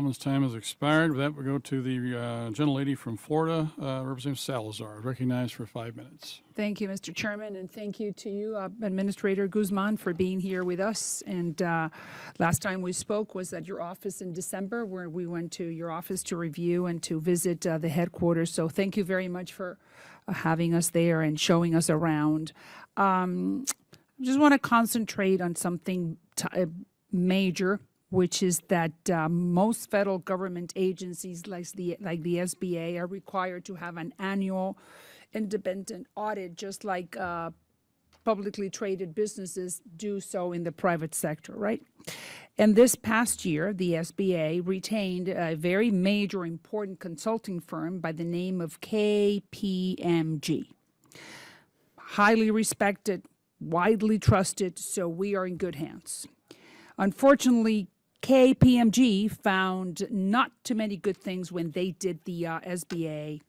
gentleman's time has expired. With that, we'll go to the gentlelady from Florida, Representative Salazar, recognized for 5 minutes. Thank you, Mr. Chairman, and thank you to you, Administrator Guzman, for being here with us. And last time we spoke was at your office in December, where we went to your office to review and to visit the headquarters. So thank you very much for having us there and showing us around. I just want to concentrate on something major, which is that most federal government agencies like the SBA are required to have an annual independent audit, just like publicly traded businesses do so in the private sector, right? And this past year, the SBA retained a very major, important consulting firm by the name of KPMG. Highly respected, widely trusted, so we are in good hands. Unfortunately, KPMG found not too many good things when they did the SBA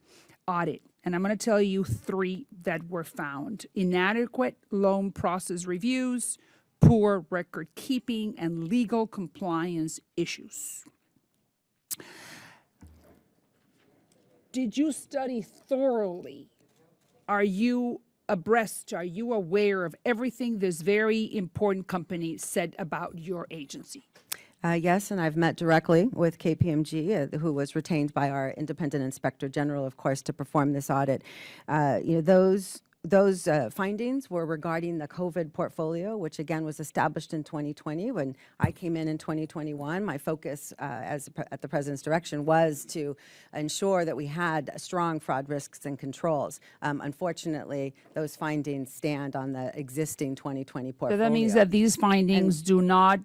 audit. And I'm going to tell you 3 that were found: inadequate loan process reviews, poor record keeping, and legal compliance issues. Did you study thoroughly? Are you abreast? Are you aware of everything this very important company said about your agency? Yes, and I've met directly with KPMG, who was retained by our independent inspector general, of course, to perform this audit. Those findings were regarding the COVID portfolio, which again was established in 2020. When I came in 2021, my focus at the President's direction was to ensure that we had strong fraud risks and controls. Unfortunately, those findings stand on the existing 2020 portfolio. So that means that these findings do not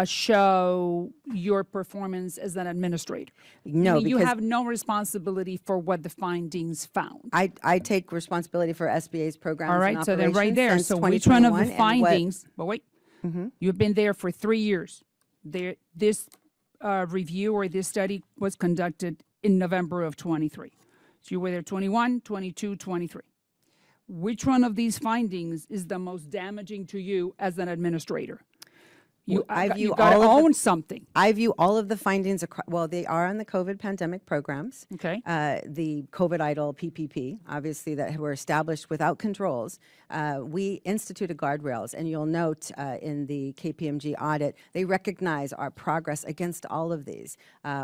show your performance as an administrator. No, because you because have no responsibility for what the findings found. I take responsibility for SBA's programs. All right, and so then right there. since So which one of the 2021 findings? But wait, you've been there for 3 years. This review or this study was conducted in November of 23. So you were there 21, 22, 23. Which one of these findings is the most damaging to you as an administrator? You got to own something. I view all of the findings, well, they are on the COVID pandemic programs. Okay. The COVID idle PPP, obviously, that were established without controls. We instituted guardrails, and you'll note in the KPMG audit, they recognize our progress against all of these.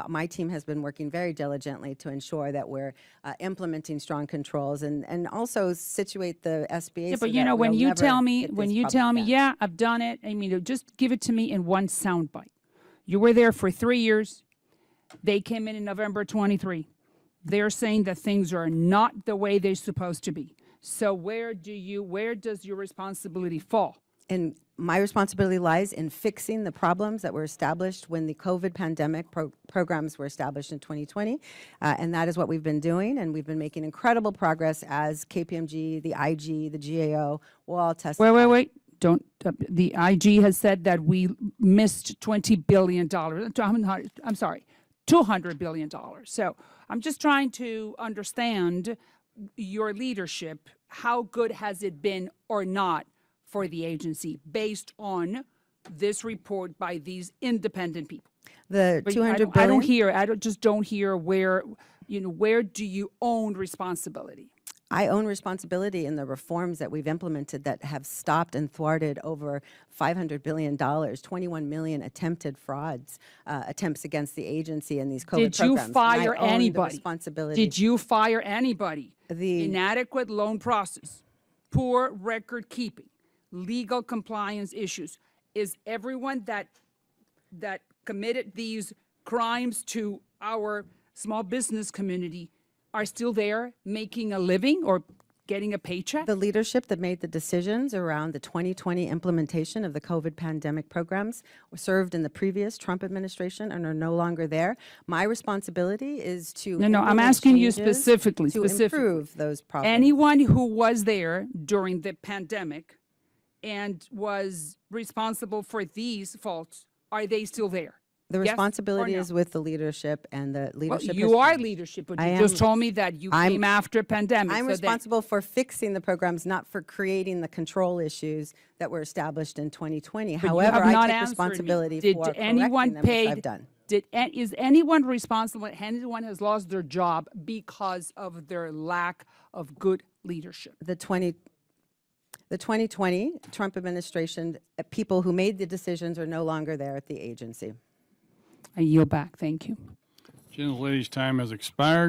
My team has been working very diligently to ensure that we're implementing strong controls and also situate the SBA. Yeah, so but you know, that when we'll you never tell me, get this problem again. yeah, I've done it. I mean, just give it to me in one soundbite. You were there for 3 years. They came in November 23. They're saying that things are not the way they're supposed to be. So where does your responsibility fall? And my responsibility lies in fixing the problems that were established when the COVID pandemic programs were established in 2020. And that is what we've been doing. And we've been making incredible progress as KPMG, the IG, the GAO will all testify. Wait. Don't. The IG has said that we missed $20 billion. I'm sorry, $200 billion. So I'm just trying to understand your leadership. How good has it been or not for the agency based on this report by these independent people? The But $200 billion. I don't hear where do you own responsibility? I own responsibility in the reforms that we've implemented that have stopped and thwarted over $500 billion, 21 million attempted frauds, attempts against the agency in these COVID programs. Did you fire and I own anybody? The responsibility. Did you fire anybody? The Inadequate loan process, poor record keeping, legal compliance issues. Is everyone that committed these crimes to our small business community are still there making a living or getting a paycheck? The leadership that made the decisions around the 2020 implementation of the COVID pandemic programs served in the previous Trump administration and are no longer there. My responsibility is to No, I'm asking you specifically. Improve those problems. Anyone who was there during the pandemic and was responsible for these faults, are they still there? The Yes responsibility or no? is with the leadership, and the leadership. Well, you are leadership, but you just told me that you came after a pandemic. I'm so responsible for fixing the programs, not for creating the control issues that were established in 2020. you However, have not I take answered me. responsibility Did for anyone correcting them, which paid- I've done. Is anyone responsible? Anyone has lost their job because of their lack of good leadership? The 2020 Trump administration, people who made the decisions are no longer there at the agency. I yield back. Thank you. Gentlelady's time has expired.